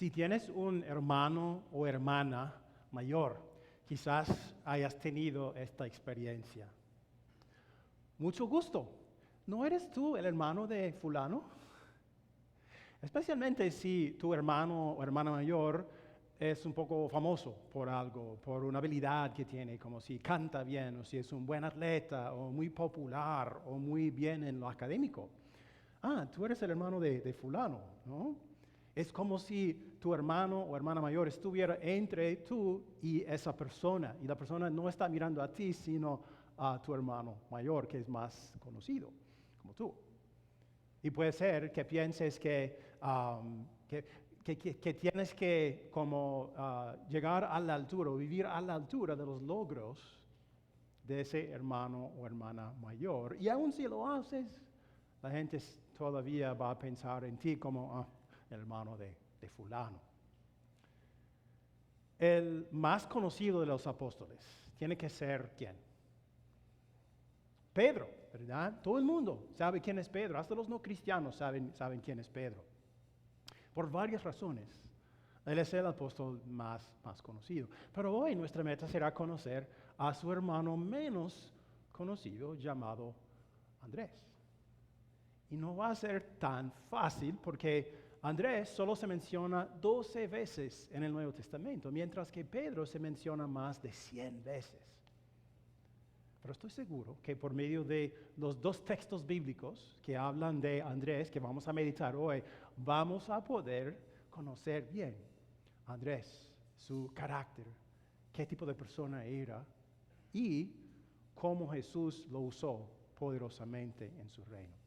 Si tienes un hermano o hermana mayor, quizás hayas tenido esta experiencia. Mucho gusto. ¿No eres tú el hermano de fulano? Especialmente si tu hermano o hermana mayor es un poco famoso por algo, por una habilidad que tiene, como si canta bien, o si es un buen atleta, o muy popular, o muy bien en lo académico. Ah, tú eres el hermano de fulano, ¿no? Es como si tu hermano o hermana mayor estuviera entre tú y esa persona, y la persona no está mirando a ti, sino a tu hermano mayor, que es más conocido, como tú. Y puede ser que pienses que tienes que llegar a la altura o vivir a la altura de los logros de ese hermano o hermana mayor. Y aun si lo haces, la gente todavía va a pensar en ti como el hermano de fulano. El más conocido de los apóstoles tiene que ser ¿quién? Pedro, ¿verdad? Todo el mundo sabe quién es Pedro, hasta los no cristianos saben quién es Pedro. Por varias razones. Él es el apóstol más conocido. Pero hoy nuestra meta será conocer a su hermano menos conocido llamado Andrés. Y no va a ser tan fácil porque Andrés solo se menciona 12 veces en el Nuevo Testamento, mientras que Pedro se menciona más de 100 veces. Pero estoy seguro que por medio de los dos textos bíblicos que hablan de Andrés, que vamos a meditar hoy, vamos a poder conocer bien a Andrés, su carácter, qué tipo de persona era y cómo Jesús lo usó poderosamente en su reino.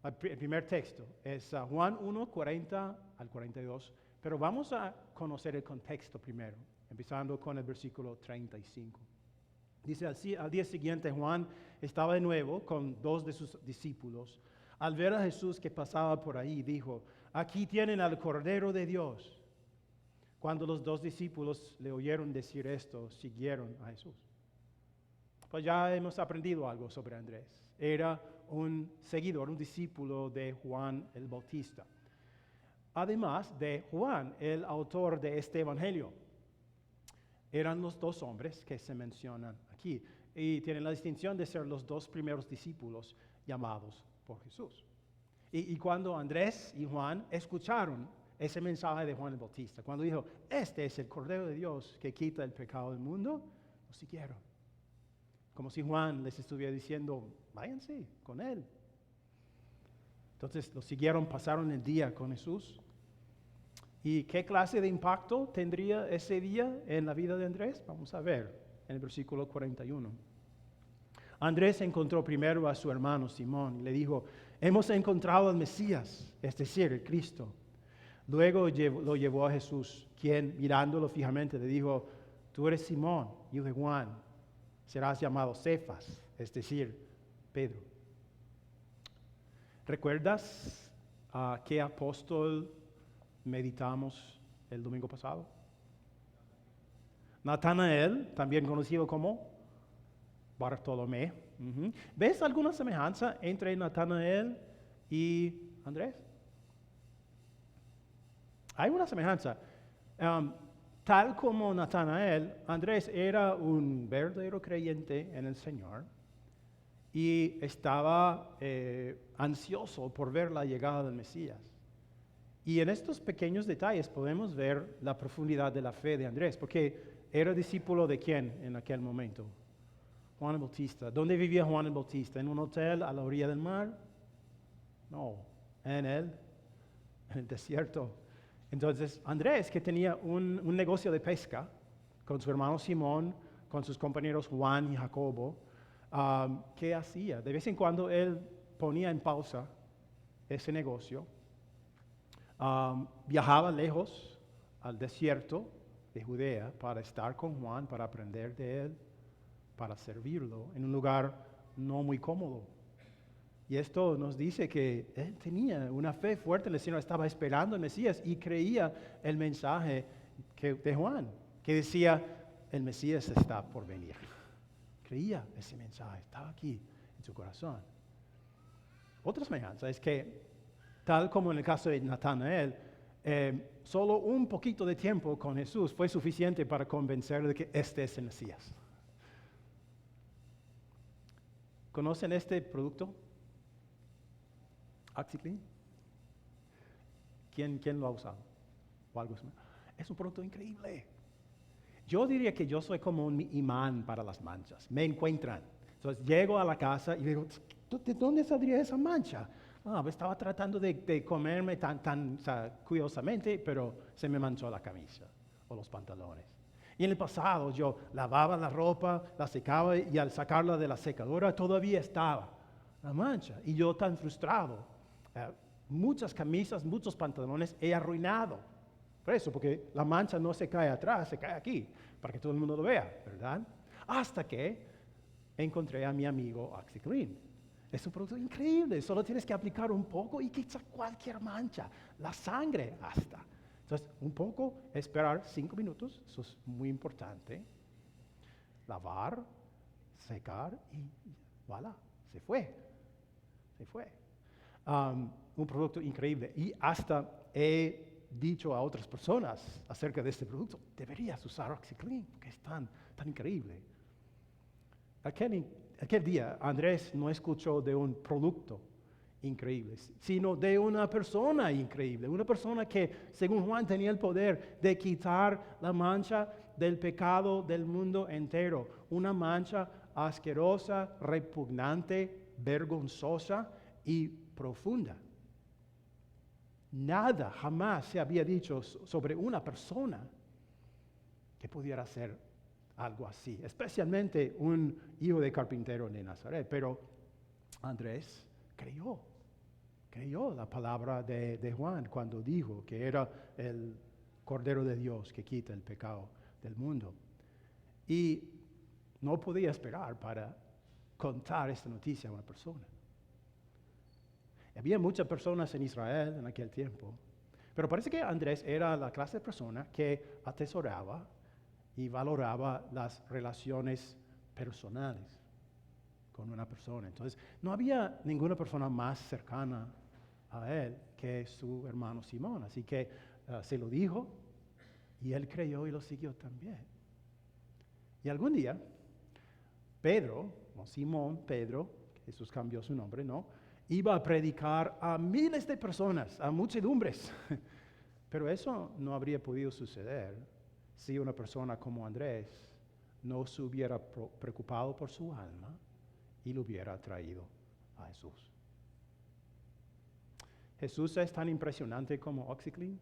El primer texto es Juan 1, 40 al 42, pero vamos a conocer el contexto primero, empezando con el versículo 35. Dice, al día siguiente Juan estaba de nuevo con 2 de sus discípulos. Al ver a Jesús que pasaba por ahí, dijo, aquí tienen al Cordero de Dios. Cuando los 2 discípulos le oyeron decir esto, siguieron a Jesús. Pues ya hemos aprendido algo sobre Andrés. Era un seguidor, un discípulo de Juan el Bautista. Además de Juan, el autor de este evangelio. Eran los 2 hombres que se mencionan aquí y tienen la distinción de ser los 2 primeros discípulos llamados por Jesús. Y cuando Andrés y Juan escucharon ese mensaje de Juan el Bautista, cuando dijo, este es el Cordero de Dios que quita el pecado del mundo, lo siguieron. Como si Juan les estuviera diciendo, váyanse con él. Entonces lo siguieron, pasaron el día con Jesús. ¿Y qué clase de impacto tendría ese día en la vida de Andrés? Vamos a ver en el versículo 41. Andrés encontró primero a su hermano Simón y le dijo, hemos encontrado al Mesías, es decir, el Cristo. Luego lo llevó a Jesús, quien mirándolo fijamente le dijo, tú eres Simón, hijo de Juan, serás llamado Cefas, es decir, Pedro. ¿Recuerdas a qué apóstol meditamos el domingo pasado? Natanael, también conocido como Bartolomé. ¿Ves alguna semejanza entre Natanael y Andrés? Hay una semejanza. Tal como Natanael, Andrés era un verdadero creyente en el Señor y estaba ansioso por ver la llegada del Mesías. Y en estos pequeños detalles podemos ver la profundidad de la fe de Andrés, porque era discípulo de ¿quién en aquel momento? Juan el Bautista. ¿Dónde vivía Juan el Bautista? ¿En un hotel a la orilla del mar? No, en el desierto. Entonces, Andrés, que tenía un negocio de pesca con su hermano Simón, con sus compañeros Juan y Jacobo, ¿qué hacía? De vez en cuando él ponía en pausa ese negocio. Viajaba lejos al desierto de Judea para estar con Juan, para aprender de él, para servirlo en un lugar no muy cómodo. Y esto nos dice que él tenía una fe fuerte en el Señor, estaba esperando al Mesías y creía el mensaje de Juan, que decía, el Mesías está por venir. Creía ese mensaje, estaba aquí en su corazón. Otra semejanza es que tal como en el caso de Natanael, Solo un poquito de tiempo con Jesús fue suficiente para convencer de que este es el Mesías. ¿Conocen este producto? OxyClean. ¿Quién lo ha usado? O algo así. Es un producto increíble. Yo diría que yo soy como un imán para las manchas. Me encuentran. Entonces llego a la casa y digo, ¿de dónde saldría esa mancha? Estaba tratando de comerme tan cuidadosamente, pero se me manchó la camisa o los pantalones. Y en el pasado yo lavaba la ropa, la secaba y al sacarla de la secadora todavía estaba la mancha. Y yo tan frustrado, muchas camisas, muchos pantalones he arruinado. Por eso, porque la mancha no se cae atrás, se cae aquí, para que todo el mundo lo vea, ¿verdad? Hasta que encontré a mi amigo OxyClean. Es un producto increíble, solo tienes que aplicar un poco y quita cualquier mancha, la sangre hasta. Entonces, un poco, esperar 5 minutos, eso es muy importante. Lavar, secar y voilà, se fue. Un producto increíble. Y hasta he dicho a otras personas acerca de este producto, deberías usar OxyClean, que es tan increíble. Aquel día Andrés no escuchó de un producto increíble, sino de una persona increíble, una persona que, según Juan, tenía el poder de quitar la mancha del pecado del mundo entero, una mancha asquerosa, repugnante, vergonzosa y profunda. Nada jamás se había dicho sobre una persona que pudiera hacer algo así, especialmente un hijo de carpintero de Nazaret. Pero Andrés creyó la palabra de Juan cuando dijo que era el Cordero de Dios que quita el pecado del mundo. Y no podía esperar para contar esta noticia a una persona. Había muchas personas en Israel en aquel tiempo, pero parece que Andrés era la clase de persona que atesoraba y valoraba las relaciones personales con una persona. Entonces, no había ninguna persona más cercana a él que su hermano Simón. Así que se lo dijo y él creyó y lo siguió también. Y algún día, Simón Pedro, Jesús cambió su nombre, ¿no? Iba a predicar a miles de personas, a muchedumbres. Pero eso no habría podido suceder si una persona como Andrés no se hubiera preocupado por su alma y lo hubiera traído a Jesús. ¿Jesús es tan impresionante como OxyClean?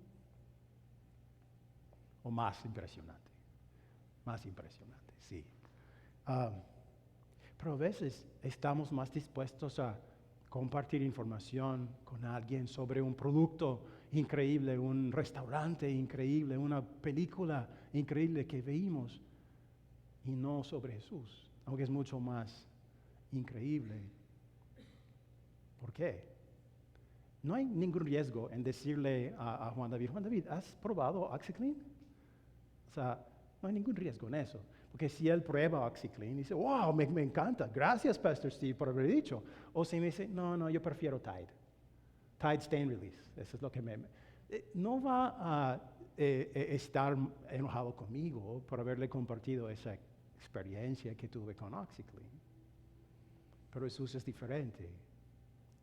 ¿O más impresionante? Más impresionante, sí. Pero a veces estamos más dispuestos a compartir información con alguien sobre un producto increíble, un restaurante increíble, una película increíble que vimos, y no sobre Jesús, aunque es mucho más increíble. ¿Por qué? No hay ningún riesgo en decirle a Juan David, ¿has probado OxyClean? O sea, no hay ningún riesgo en eso. Porque si él prueba OxyClean y dice, wow, me encanta, gracias Pastor Steve por haber dicho. O si me dice, no, yo prefiero Tide Stain Release, eso es lo que no va a estar enojado conmigo por haberle compartido esa experiencia que tuve con OxyClean. Pero Jesús es diferente.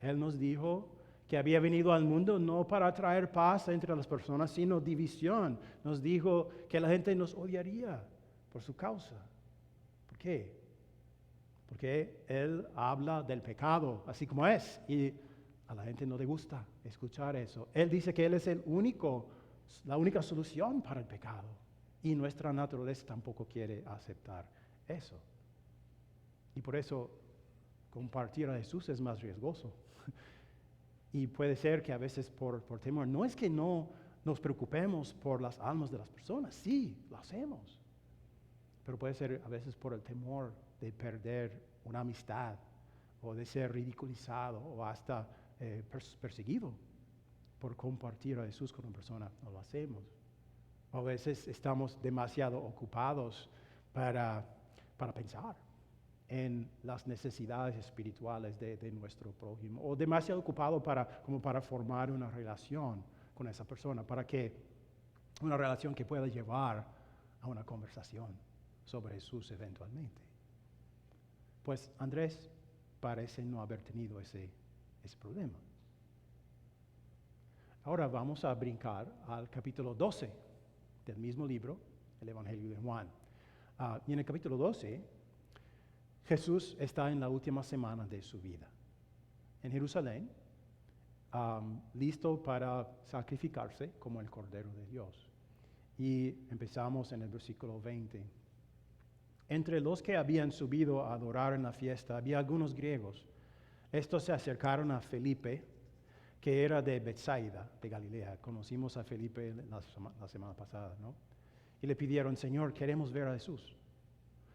Él nos dijo que había venido al mundo no para traer paz entre las personas, sino división. Nos dijo que la gente nos odiaría por su causa. ¿Por qué? Porque Él habla del pecado, así como es, y a la gente no le gusta escuchar eso. Él dice que Él es la única solución para el pecado, y nuestra naturaleza tampoco quiere aceptar eso. Y por eso compartir a Jesús es más riesgoso. Y puede ser que a veces por temor, no es que no nos preocupemos por las almas de las personas, sí, lo hacemos. Pero puede ser a veces por el temor de perder una amistad, o de ser ridiculizado, o hasta perseguido por compartir a Jesús con una persona. No lo hacemos. A veces estamos demasiado ocupados para pensar en las necesidades espirituales de nuestro prójimo, o demasiado ocupado como para formar una relación con esa persona para que una relación que pueda llevar a una conversación sobre Jesús eventualmente. Pues Andrés parece no haber tenido ese problema. Ahora vamos a brincar al capítulo 12 del mismo libro, el Evangelio de Juan. Y en el capítulo 12, Jesús está en la última semana de su vida en Jerusalén, listo para sacrificarse como el Cordero de Dios. Y empezamos en el versículo 20. Entre los que habían subido a adorar en la fiesta había algunos griegos. Estos se acercaron a Felipe, que era de Betsaida, de Galilea. Conocimos a Felipe la semana pasada, ¿no? Y le pidieron, Señor, queremos ver a Jesús.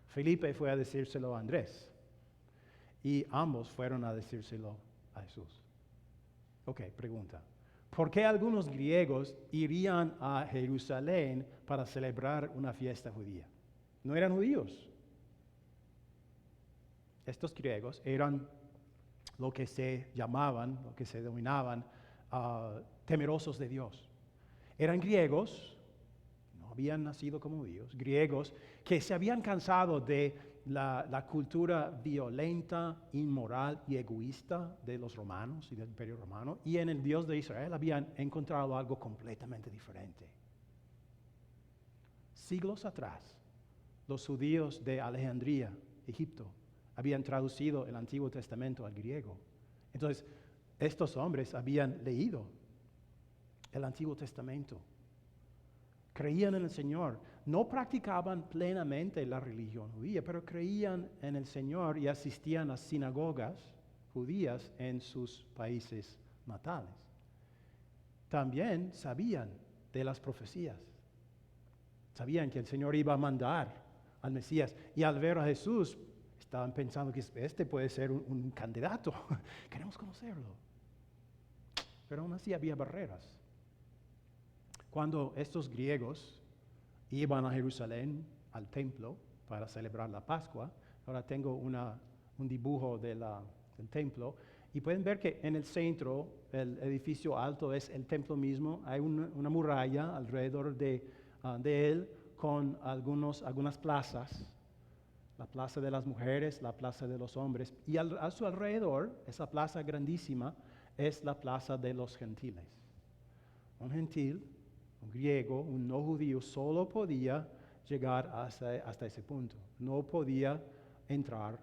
Felipe fue a decírselo a Andrés. Y ambos fueron a decírselo a Jesús. Ok, pregunta. ¿Por qué algunos griegos irían a Jerusalén para celebrar una fiesta judía? No eran judíos. Estos griegos eran lo que se llamaban, lo que se denominaban temerosos de Dios. Eran griegos, no habían nacido como judíos, griegos que se habían cansado de la cultura violenta, inmoral y egoísta de los romanos y del Imperio Romano, y en el Dios de Israel habían encontrado algo completamente diferente. Siglos atrás, los judíos de Alejandría, Egipto, habían traducido el Antiguo Testamento al griego. Entonces, estos hombres habían leído el Antiguo Testamento, creían en el Señor, no practicaban plenamente la religión judía, pero creían en el Señor y asistían a sinagogas judías en sus países natales. También sabían de las profecías, sabían que el Señor iba a mandar al Mesías, y al ver a Jesús estaban pensando que este puede ser un candidato, queremos conocerlo. Pero aún así había barreras. Cuando estos griegos iban a Jerusalén, al templo, para celebrar la Pascua, ahora tengo un dibujo del templo, y pueden ver que en el centro, el edificio alto es el templo mismo, hay una muralla alrededor de él, con algunas plazas, la plaza de las mujeres, la plaza de los hombres, y a su alrededor, esa plaza grandísima, es la plaza de los gentiles. Un gentil, un griego, un no judío, solo podía llegar hasta ese punto. No podía entrar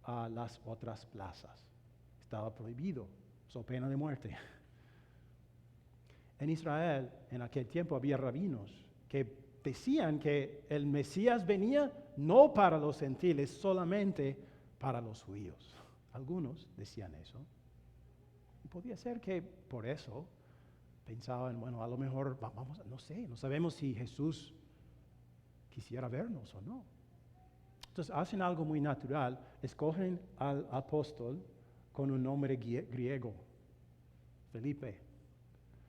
a las otras plazas. Estaba prohibido, so pena de muerte. En Israel, en aquel tiempo, había rabinos que decían que el Mesías venía no para los gentiles, solamente para los judíos. Algunos decían eso. Y podía ser que por eso pensaban, bueno, a lo mejor vamos, no sé, no sabemos si Jesús quisiera vernos o no. Entonces hacen algo muy natural, escogen al apóstol con un nombre griego, Felipe,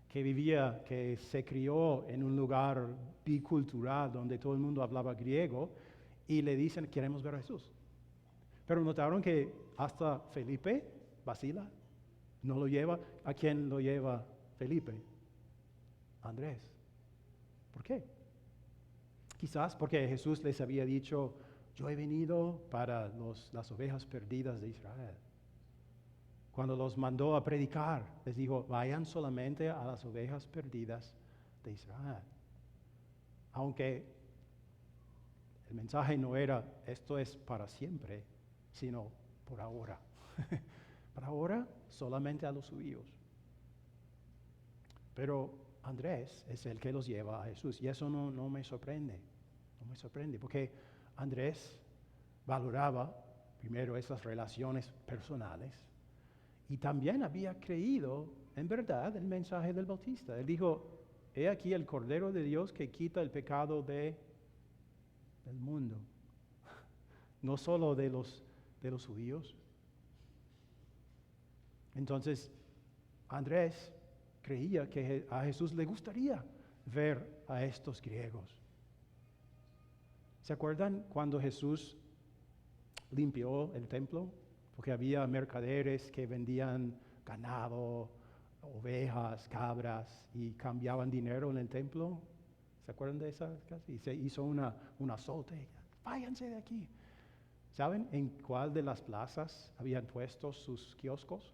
que se crió en un lugar bicultural donde todo el mundo hablaba griego, y le dicen, queremos ver a Jesús. Pero notaron que hasta Felipe vacila, no lo lleva. ¿A quién lo lleva Felipe? Andrés. ¿Por qué? Quizás porque Jesús les había dicho, yo he venido para las ovejas perdidas de Israel. Cuando los mandó a predicar, les dijo, vayan solamente a las ovejas perdidas de Israel. Aunque el mensaje no era, esto es para siempre, sino por ahora. Para ahora, solamente a los judíos. Pero Andrés es el que los lleva a Jesús, y eso no me sorprende. No me sorprende, porque Andrés valoraba primero esas relaciones personales, y también había creído en verdad el mensaje del Bautista. Él dijo, he aquí el Cordero de Dios que quita el pecado del mundo. No solo de los judíos. Entonces, Andrés creía que a Jesús le gustaría ver a estos griegos. ¿Se acuerdan cuando Jesús limpió el templo? Porque había mercaderes que vendían ganado ovejas, cabras, y cambiaban dinero en el templo. ¿Se acuerdan de esa casa? Y se hizo un azote. Váyanse de aquí. ¿Saben en cuál de las plazas habían puesto sus kioscos?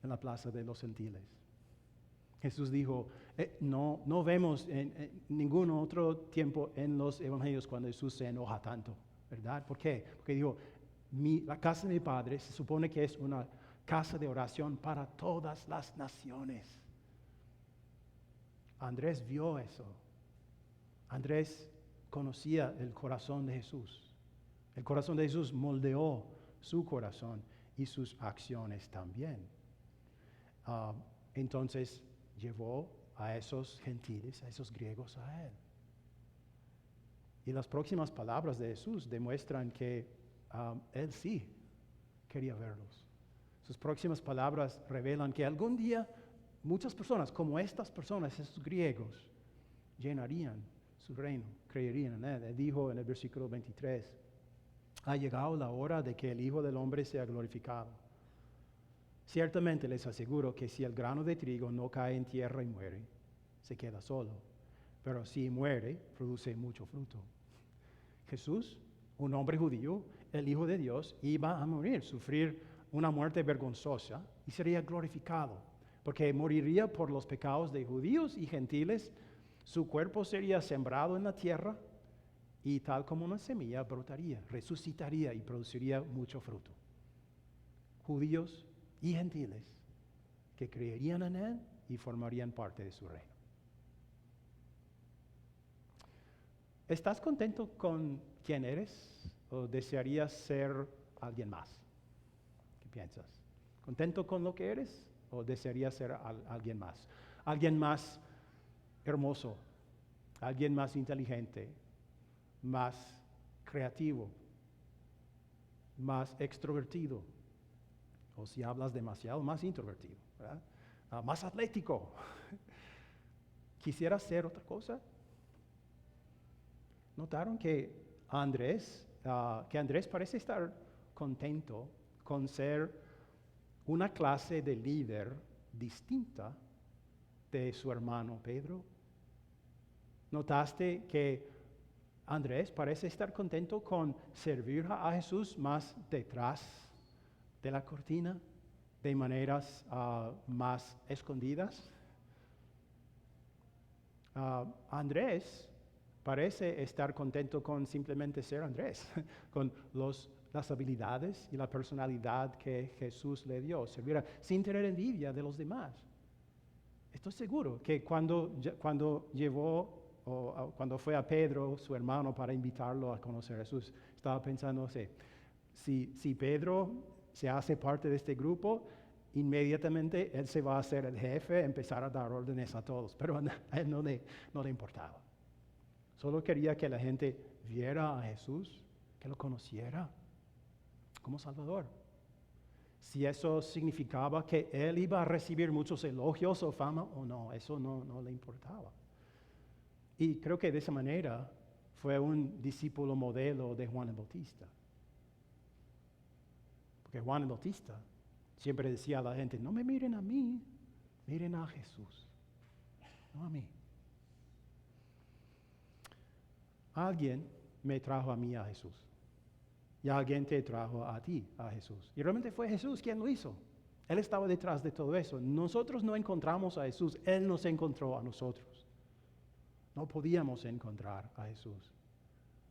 En la plaza de los Gentiles. Jesús dijo, no vemos en ningún otro tiempo en los evangelios cuando Jesús se enoja tanto, ¿verdad? ¿Por qué? Porque dijo, la casa de mi Padre se supone que es una casa de oración para todas las naciones. Andrés vio eso. Andrés conocía el corazón de Jesús. El corazón de Jesús moldeó su corazón y sus acciones también. Entonces llevó a esos gentiles, a esos griegos a Él. Y las próximas palabras de Jesús demuestran que Él sí quería verlos. Sus próximas palabras revelan que algún día muchas personas, como estas personas, estos griegos, llenarían su reino, creerían en Él. Él dijo en el versículo 23, ha llegado la hora de que el Hijo del Hombre sea glorificado. Ciertamente les aseguro que si el grano de trigo no cae en tierra y muere, se queda solo. Pero si muere, produce mucho fruto. Jesús, un hombre judío, el Hijo de Dios, iba a morir, sufrir una muerte vergonzosa y sería glorificado, porque moriría por los pecados de judíos y gentiles. Su cuerpo sería sembrado en la tierra y tal como una semilla brotaría, resucitaría y produciría mucho fruto. Judíos y gentiles que creerían en Él y formarían parte de su reino. ¿Estás contento con quién eres o desearías ser alguien más? ¿Qué piensas? ¿Contento con lo que eres o desearías ser alguien más? Alguien más hermoso, alguien más inteligente, más creativo, más extrovertido. O si hablas demasiado, más introvertido, ¿verdad? Más atlético. ¿Quisieras ser otra cosa? ¿Notaron que Andrés parece estar contento con ser una clase de líder distinta de su hermano Pedro? ¿Notaste que Andrés parece estar contento con servir a Jesús más detrás de la cortina, de maneras más escondidas? Andrés parece estar contento con simplemente ser Andrés, con las habilidades y la personalidad que Jesús le dio, servir sin tener envidia de los demás. Estoy seguro que cuando fue a Pedro, su hermano, para invitarlo a conocer a Jesús, estaba pensando, si Pedro se hace parte de este grupo, inmediatamente él se va a hacer el jefe, empezar a dar órdenes a todos, pero a él no le importaba. Solo quería que la gente viera a Jesús, que lo conociera como Salvador. Si eso significaba que él iba a recibir muchos elogios o fama o no, eso no le importaba. Y creo que de esa manera fue un discípulo modelo de Juan el Bautista. Porque Juan el Bautista siempre decía a la gente, no me miren a mí, miren a Jesús, no a mí. Alguien me trajo a mí a Jesús. Y alguien te trajo a ti a Jesús. Y realmente fue Jesús quien lo hizo. Él estaba detrás de todo eso. Nosotros no encontramos a Jesús, Él nos encontró a nosotros. No podíamos encontrar a Jesús.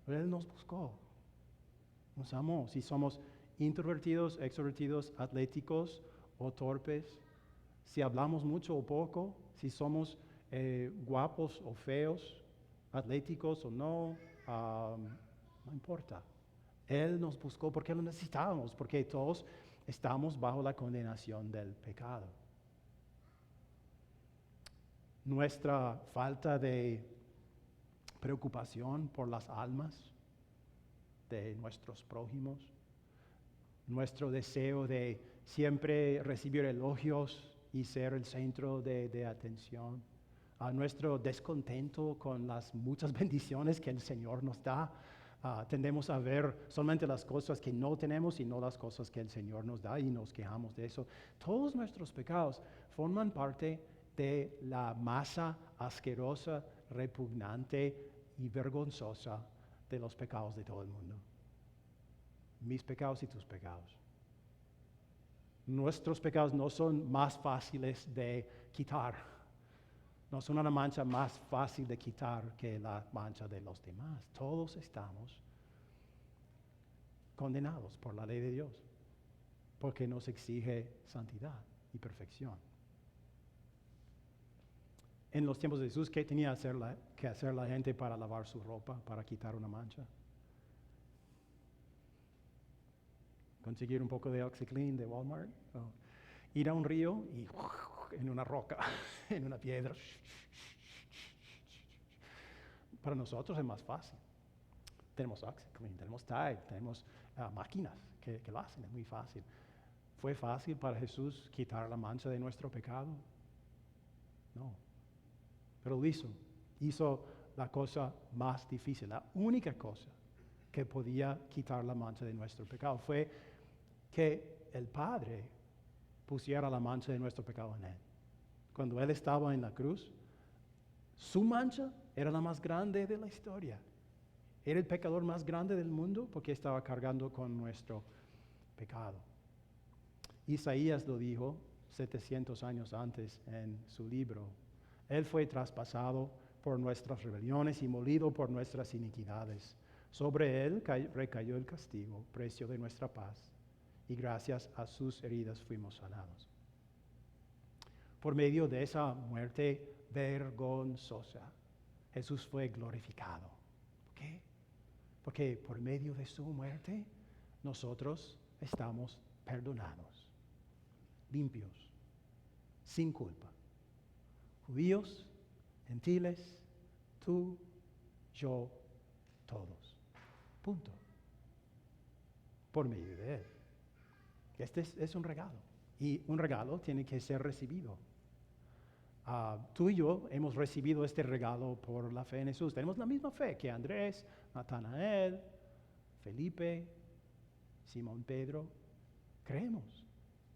Pero Él nos buscó. Nos amó. Si somos introvertidos, extrovertidos, atléticos o torpes, si hablamos mucho o poco, si somos guapos o feos, atléticos o no importa. Él nos buscó porque lo necesitábamos, porque todos estamos bajo la condenación del pecado. Nuestra falta de preocupación por las almas de nuestros prójimos, nuestro deseo de siempre recibir elogios y ser el centro de atención, nuestro descontento con las muchas bendiciones que el Señor nos da, Tendemos a ver solamente las cosas que no tenemos y no las cosas que el Señor nos da y nos quejamos de eso. Todos nuestros pecados forman parte de la masa asquerosa, repugnante y vergonzosa de los pecados de todo el mundo. Mis pecados y tus pecados. Nuestros pecados no son más fáciles de quitar. No son una mancha más fácil de quitar que la mancha de los demás. Todos estamos condenados por la ley de Dios, porque nos exige santidad y perfección. En los tiempos de Jesús, ¿qué tenía que hacer la gente para lavar su ropa, para quitar una mancha? Conseguir un poco de OxiClean de Walmart, o ir a un río y en una roca, en una piedra. Para nosotros es más fácil. Tenemos OxiClean, tenemos Tide, tenemos máquinas que lo hacen, es muy fácil. ¿Fue fácil para Jesús quitar la mancha de nuestro pecado? No. Pero lo hizo. Hizo la cosa más difícil. La única cosa que podía quitar la mancha de nuestro pecado fue que el Padre pusiera la mancha de nuestro pecado en Él. Cuando Él estaba en la cruz, su mancha era la más grande de la historia. Era el pecador más grande del mundo porque estaba cargando con nuestro pecado. Isaías lo dijo 700 años antes en su libro. Él fue traspasado por nuestras rebeliones y molido por nuestras iniquidades. Sobre Él recayó el castigo, precio de nuestra paz, y gracias a sus heridas fuimos sanados. Por medio de esa muerte vergonzosa, Jesús fue glorificado. ¿Por qué? Porque por medio de su muerte, nosotros estamos perdonados, limpios, sin culpa. Judíos, gentiles, tú, yo, todos. Punto. Por medio de Él. Este es un regalo. Y un regalo tiene que ser recibido. Tú y yo hemos recibido este regalo por la fe en Jesús. Tenemos la misma fe que Andrés, Natanael, Felipe, Simón Pedro. Creemos.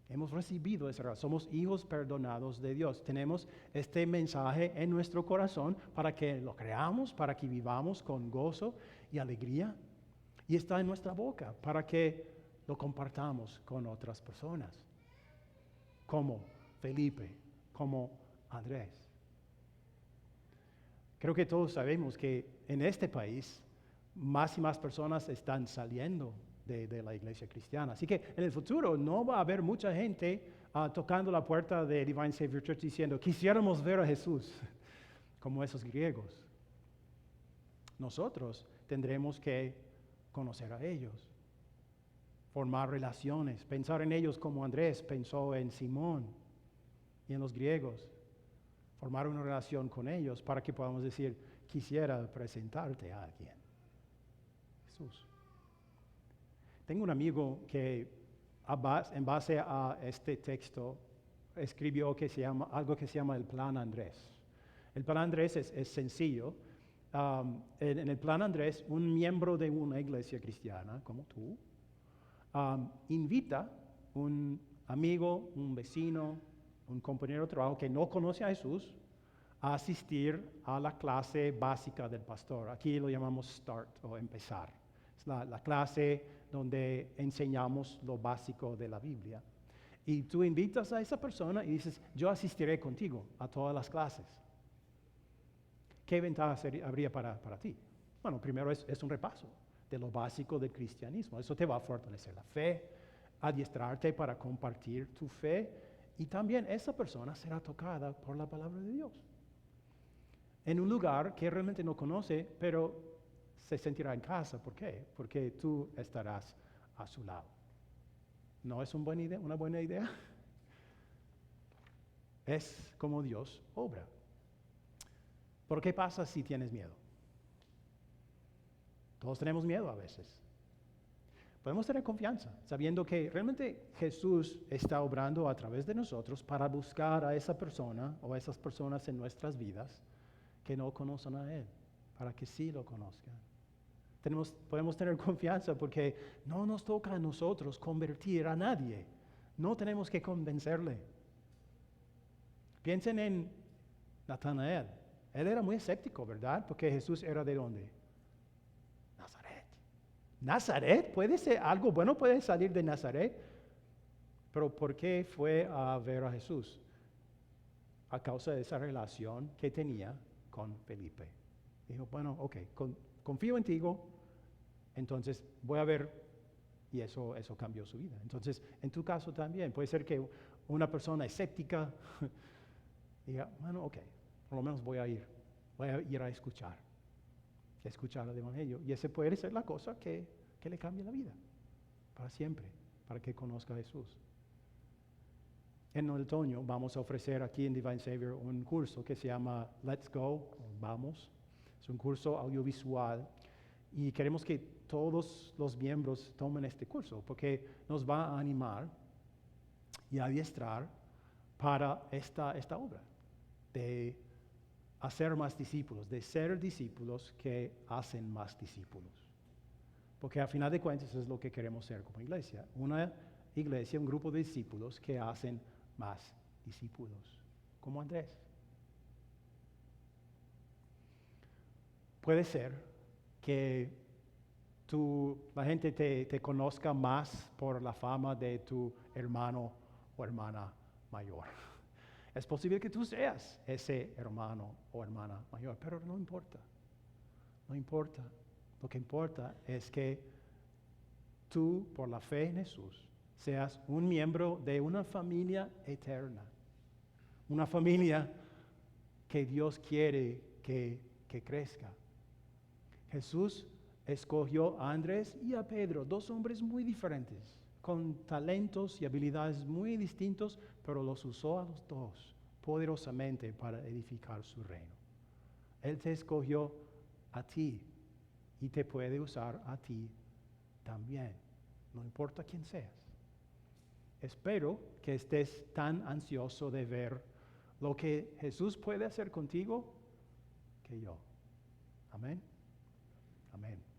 Hemos recibido ese regalo. Somos hijos perdonados de Dios. Tenemos este mensaje en nuestro corazón para que lo creamos, para que vivamos con gozo y alegría. Y está en nuestra boca para que lo compartamos con otras personas. Como Felipe, como Andrés. Creo que todos sabemos que en este país más y más personas están saliendo de la iglesia cristiana. Así que en el futuro no va a haber mucha gente tocando la puerta de Divine Savior Church diciendo, quisiéramos ver a Jesús, como esos griegos. Nosotros tendremos que conocer a ellos, formar relaciones, pensar en ellos como Andrés pensó en Simón y en los griegos, formar una relación con ellos para que podamos decir, quisiera presentarte a alguien, Jesús. Tengo un amigo que en base a este texto escribió algo que se llama el Plan Andrés. El Plan Andrés es sencillo. En el Plan Andrés, un miembro de una iglesia cristiana, como tú, invita un amigo, un vecino, un compañero de trabajo que no conoce a Jesús a asistir a la clase básica del pastor. Aquí lo llamamos Start o empezar. Es la clase donde enseñamos lo básico de la Biblia. Y tú invitas a esa persona y dices, yo asistiré contigo a todas las clases. ¿Qué ventaja habría para ti? Bueno, primero es un repaso de lo básico del cristianismo. Eso te va a fortalecer la fe, adiestrarte para compartir tu fe y también esa persona será tocada por la palabra de Dios. En un lugar que realmente no conoce, pero se sentirá en casa. ¿Por qué? Porque tú estarás a su lado. ¿No es una buena idea? Es como Dios obra. ¿Por qué pasa si tienes miedo? Todos tenemos miedo a veces. Podemos tener confianza, sabiendo que realmente Jesús está obrando a través de nosotros para buscar a esa persona o a esas personas en nuestras vidas que no conocen a Él, para que sí lo conozcan. Podemos tener confianza porque no nos toca a nosotros convertir a nadie. No tenemos que convencerle. Piensen en Natanael. Él era muy escéptico, ¿verdad? Porque Jesús era ¿de dónde? Nazaret. ¿Nazaret? ¿Puede ser algo bueno? ¿Puede salir de Nazaret? Pero ¿por qué fue a ver a Jesús? A causa de esa relación que tenía con Felipe. Dijo, bueno, ok, confío en ti, entonces voy a ver, y eso cambió su vida. Entonces, en tu caso también, puede ser que una persona escéptica diga, bueno, ok, por lo menos voy a ir a escuchar el Evangelio. Y esa puede ser la cosa que le cambie la vida, para siempre, para que conozca a Jesús. En el otoño vamos a ofrecer aquí en Divine Savior un curso que se llama Let's Go, Vamos. Es un curso audiovisual y queremos que todos los miembros tomen este curso porque nos va a animar y a adiestrar para esta obra de hacer más discípulos, de ser discípulos que hacen más discípulos. Porque a final de cuentas es lo que queremos ser como iglesia. Una iglesia, un grupo de discípulos que hacen más discípulos, como Andrés. Puede ser que la gente te conozca más por la fama de tu hermano o hermana mayor. Es posible que tú seas ese hermano o hermana mayor, pero no importa. No importa. Lo que importa es que tú, por la fe en Jesús, seas un miembro de una familia eterna. Una familia que Dios quiere que crezca. Jesús escogió a Andrés y a Pedro, dos hombres muy diferentes, con talentos y habilidades muy distintos, pero los usó a los dos poderosamente para edificar su reino. Él te escogió a ti y te puede usar a ti también, no importa quién seas. Espero que estés tan ansioso de ver lo que Jesús puede hacer contigo que yo. Amén. Amén.